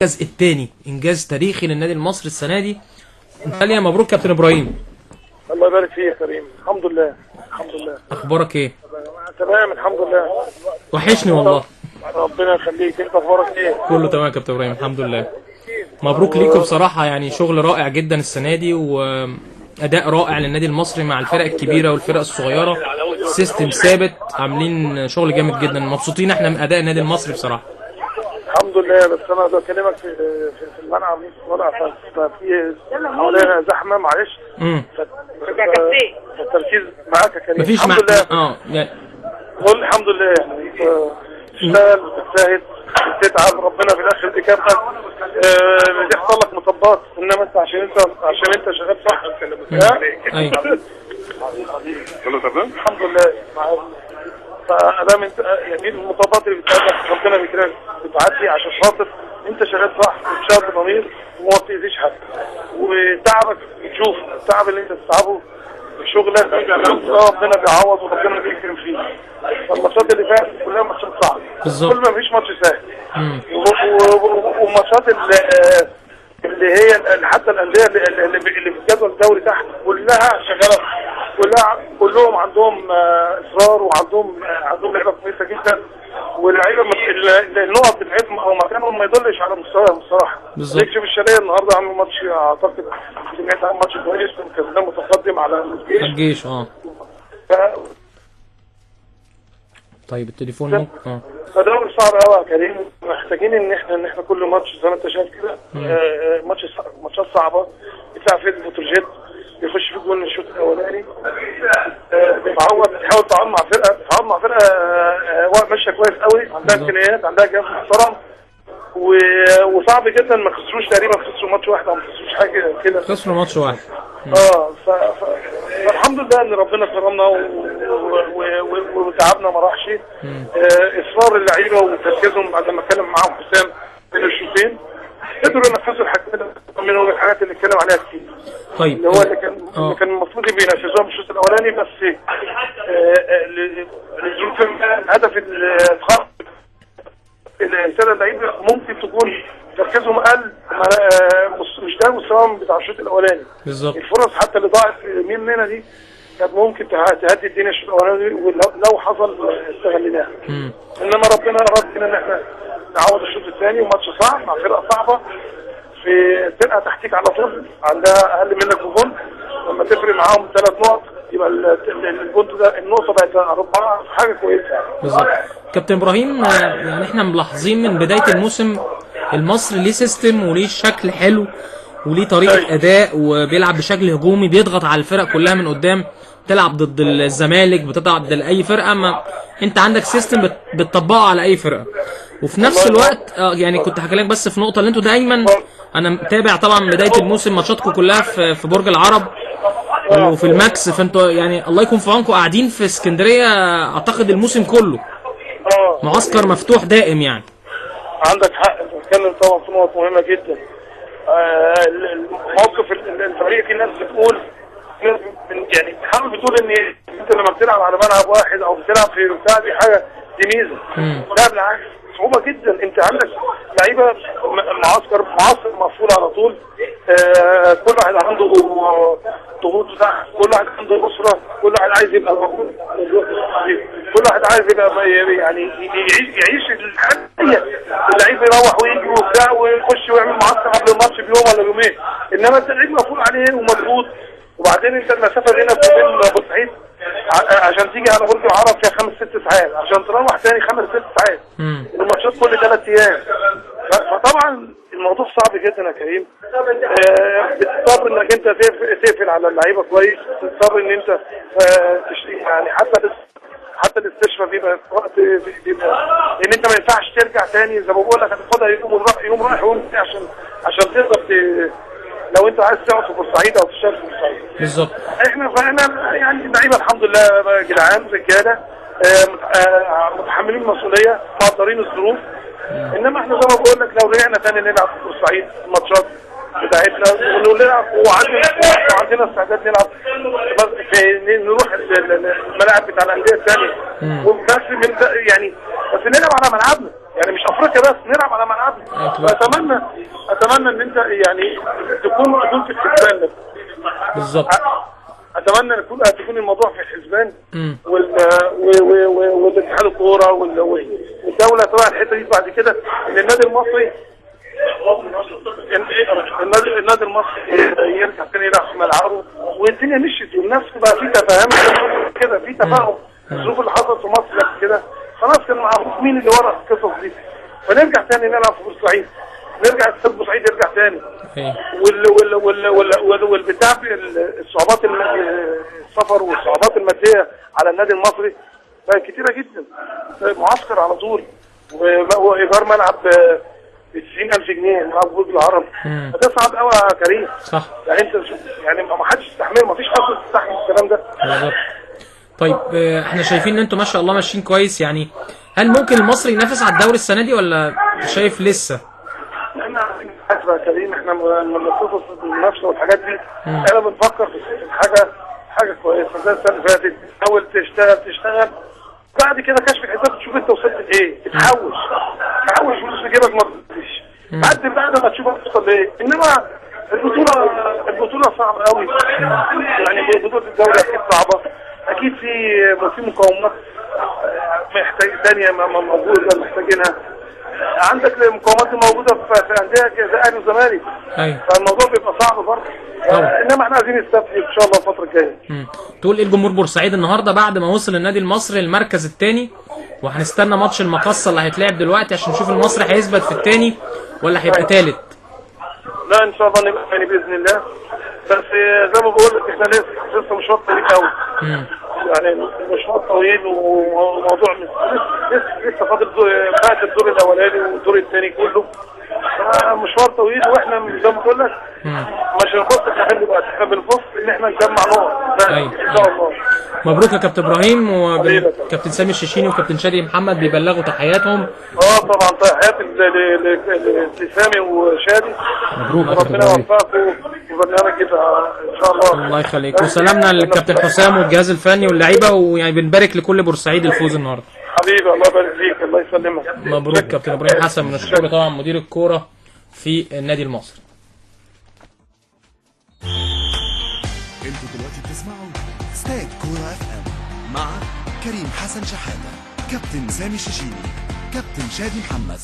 المركز الثاني، انجاز تاريخي للنادي المصري السنه دي. متهيألي مبروك كابتن ابراهيم. الله يبارك فيك يا كريم. الحمد لله الحمد لله. اخبارك ايه؟ تمام الحمد لله. وحشني والله. ربنا يخليك. انت اخبارك ايه؟ كله تمام يا كابتن ابراهيم الحمد لله. مبروك ليكم بصراحه، يعني شغل رائع جدا السنه دي واداء رائع للنادي المصري مع الفرق الكبيره والفرق الصغيره. سيستم ثابت، عاملين شغل جامد جدا، مبسوطين احنا من اداء النادي المصري بصراحه. الحمد لله. بس انا بكلمك في الملعب ففي حوالينا زحمه معلش. التركيز معاك يا كريم. مفيش الحمد لله. يعني قول الحمد لله. يعني تشتغل بتجتهد بتتعب، ربنا في الاخر بيكافئك. بيحصل لك مطبات، انما انت عشان انت شغال صح. ايوه كله تمام الحمد لله. فادام انت يعني المطبات اللي بتقابلك ربنا بيكرمك بتعدي عشان خاطر انت شغال صح وبتشتغل بضمير وما بتاذيش حد، وتعبك بتشوف التعب اللي انت بتتعبه في شغلك ربنا بيعوض وربنا بيكرم فيه. فالماتشات اللي فاتت كلها ماتشات صعبه بالظبط، كل ما فيش ماتش سهل. وماتشات اللي هي حتى الانديه اللي في الجدول الدوري تحت كلها شغاله، كلهم عندهم اصرار وعندهم لعيبه كويسه جدا، واللعيبه النقط بتاعتهم او مكانهم ما يدلش على مستواهم الصراحه. بالظبط. شوف الشرقيه النهارده عملوا ماتش، اعتقد سمعت عن ماتش كويس وكسبان متقدم على الجيش. طيب التليفون ممكن فدوري صعب قوي يا كريم. محتاجين ان احنا كل ماتش زي ما انت شايف كده ماتشات صعبه. بتلعب في بتروجيت يخش في جول الشوط الاولاني، بتحاول تتعاون مع فرقه ماشيه كويس قوي، عندها امكانيات، عندها جهاز محترم، وصعب جدا ما خسروش. تقريبا خسروا ماتش واحد او ما خسروش حاجه كده، خسروا ماتش واحد. فالحمد لله ان ربنا كرمنا وتعبنا ما راحش. اصرار اللعيبه وتركيزهم بعد ما اتكلم معاهم حسام بين الشوطين قدروا ينفذوا الحاجات من الحاجات اللي اتكلم عليها كتير. طيب اللي هو اللي كان المفروض بينفذوها في الشوط الاولاني، بس لظروف الهدف الثلاث لعيبه ممكن تكون تركيزهم قل، مش ده مستواهم بتاع الشوط الاولاني بالظبط. الفرص حتى اللي ضاعت مننا دي كانت ممكن تهدي الدنيا الشوط الاولاني ولو حصل استغلناها. انما ربنا اراد ان احنا نعوض الشوط الثاني، وماتش صعب مع فرقه صعبه، في فرقه تحتيك على طول عندها اقل منك بجون، لما تفرق معاهم 3 نقط يبقى البونت ده النقطه بقت 4 حاجه كويسه بالظبط. كابتن ابراهيم، يعني احنا ملاحظين من بدايه الموسم المصري ليه سيستم وليه شكل حلو وليه طريقه اداء، وبيلعب بشكل هجومي بيضغط على الفرق كلها من قدام. تلعب ضد الزمالك، بتلعب ضد اي فرقه، ما انت عندك سيستم بتطبقه على اي فرقه. وفي نفس الوقت يعني كنت هكلمك بس في نقطه، اللي انتوا دايما، انا متابع طبعا من بدايه الموسم ماتشاتكم كلها في برج العرب وفي الماكس، فانتوا يعني الله يكون في عونكم، قاعدين في اسكندريه اعتقد الموسم كله معسكر مفتوح دائم. يعني عندك حق، انت بتتكلم طبعا في نقط مهمه جدا. الموقف الفريق، في ناس بتقول يعني بتحاول بتقول ان انت لما بتلعب على ملعب واحد او بتلعب في بتاع دي حاجه، دي ميزه. لا بالعكس، صعوبه جدا. انت عندك لعيبه معسكر مقفول على طول. كل واحد عنده ضغوط بتاع، كل واحد عنده اسره، كل واحد عايز يبقى موجود، كل واحد عايز يبقى يعني يعيش الحياه. اللعيب يروح ويجي وبتاع ويخش ويعمل معسكر قبل الماتش بيوم ولا بيومين، انما انت اللعيب مقفول عليه ومضغوط. وبعدين انت المسافه بينك وبين بورسعيد عشان تيجي على برج العرب فيها 5-6 ساعات، عشان تروح تاني 5-6 ساعات. الماتشات كل 3 ايام. فطبعا الموضوع صعب جدا يا كريم. بتضطر انك انت تقفل على اللعيبه كويس، بتضطر ان انت يعني حتى الاستشفاء بيبقى وقت ان انت ما ينفعش ترجع تاني. زي ما بقول لك هتاخدها يوم رايح ويوم عشان تقدر لو انت عايز تقعد في بورسعيد او تشتغل في بورسعيد بالظبط. احنا يعني اللعيبه الحمد لله جدعان رجاله، متحملين المسؤوليه، مقدرين الظروف. انما احنا زي ما بقول لك لو رجعنا تاني نلعب في بورسعيد الماتشات بتاعتنا ونلعب، وعندنا استعداد نلعب نروح الملاعب بتاع الانديه الثانيه، بس يعني بس نلعب على ملعبنا، يعني مش افريقيا بس، نلعب على ملعبنا. اتمنى ان انت يعني تكون في الحسبان. بالظبط. اتمنى ان تكون الموضوع في الحسبان والاتحاد الكوره والدوله طبعا الحته دي بعد كده ان النادي المصري يرجع تاني يلعب في ملعبه والدنيا مشيت والناس بقى في تفاهم كده، في تفاهم. الظروف اللي حصلت في مصر قبل كده خلاص كان معروف مين اللي ورا القصص دي، فنرجع تاني نلعب في بورسعيد، نرجع استاد بورسعيد يرجع تاني. والبتاع الصعوبات السفر والصعوبات الماديه على النادي المصري بقت كتيره جدا. معسكر على طول وايجار ملعب ب 90,000 جنيه ملعب برج العرب، ده صعب قوي يا كريم. صح. يعني انت يعني ما حدش يستحمله، ما فيش حد يستحمل الكلام ده. بالظبط. طيب احنا شايفين ان انتوا ما شاء الله ماشيين كويس، يعني هل ممكن المصري ينافس على الدوري السنه دي ولا شايف لسه؟ احنا عارف يا كريم، احنا لما بنخصص المنافسه والحاجات دي احنا بنفكر في حاجه كويسه زي السنه اللي فاتت، تحاول تشتغل بعد كده كشف الحساب تشوف انت وصلت لايه، تحوش فلوس في جيبك ما تضيعش بعد ما تشوف هتوصل لايه. انما البطوله صعبه قوي، يعني بطوله الدوري اكيد صعبه، اكيد في مقاومات محتاج ثانيه موجوده محتاجينها. عندك المقاومات موجوده في انديه زي اهلي والزمالك، فالموضوع بيبقى صعب برضه. انما احنا عايزين نستفيد ان شاء الله الفتره الجايه. تقول ايه الجمهور بورسعيد النهارده بعد ما وصل النادي المصري المركز الثاني، وهنستنى ماتش المقصه اللي هيتلعب دلوقتي عشان نشوف المصري هيثبت في الثاني ولا هيبقى ثالث؟ لا ان شاء الله نبقى ثاني باذن الله، بس زي ما بقول لك احنا لسه مشوار طويل قوي. يعني مشوار طويل وموضوع لسه فاضل بعد الدور الاولاني والدور الثاني كله، مشوار طويل. واحنا زي ما بقول لك مش هنبص احنا بنبص ان احنا نجمع نقط ان شاء الله. مبروك يا كابتن ابراهيم، وكابتن سامي الشيشيني وكابتن شادي محمد بيبلغوا تحياتهم. طبعا تحياتي لسامي وشادي. مبروك ربنا يوفقكم وبرنامج يبقى ان شاء الله. الله يخليك، وسلامنا للكابتن حسام والجهاز الفني واللعيبه، ويعني بنبارك لكل بورسعيد الفوز النهارده. حبيبي الله يبارك فيك، الله يسلمك. مبروك كابتن ابراهيم حسن، من الشكر طبعا مدير الكوره في النادي المصري. انتوا دلوقتي بتسمعوا استاد كورة FM مع كريم حسن شحاتة، كابتن سامي الشيشيني، كابتن شادي محمد.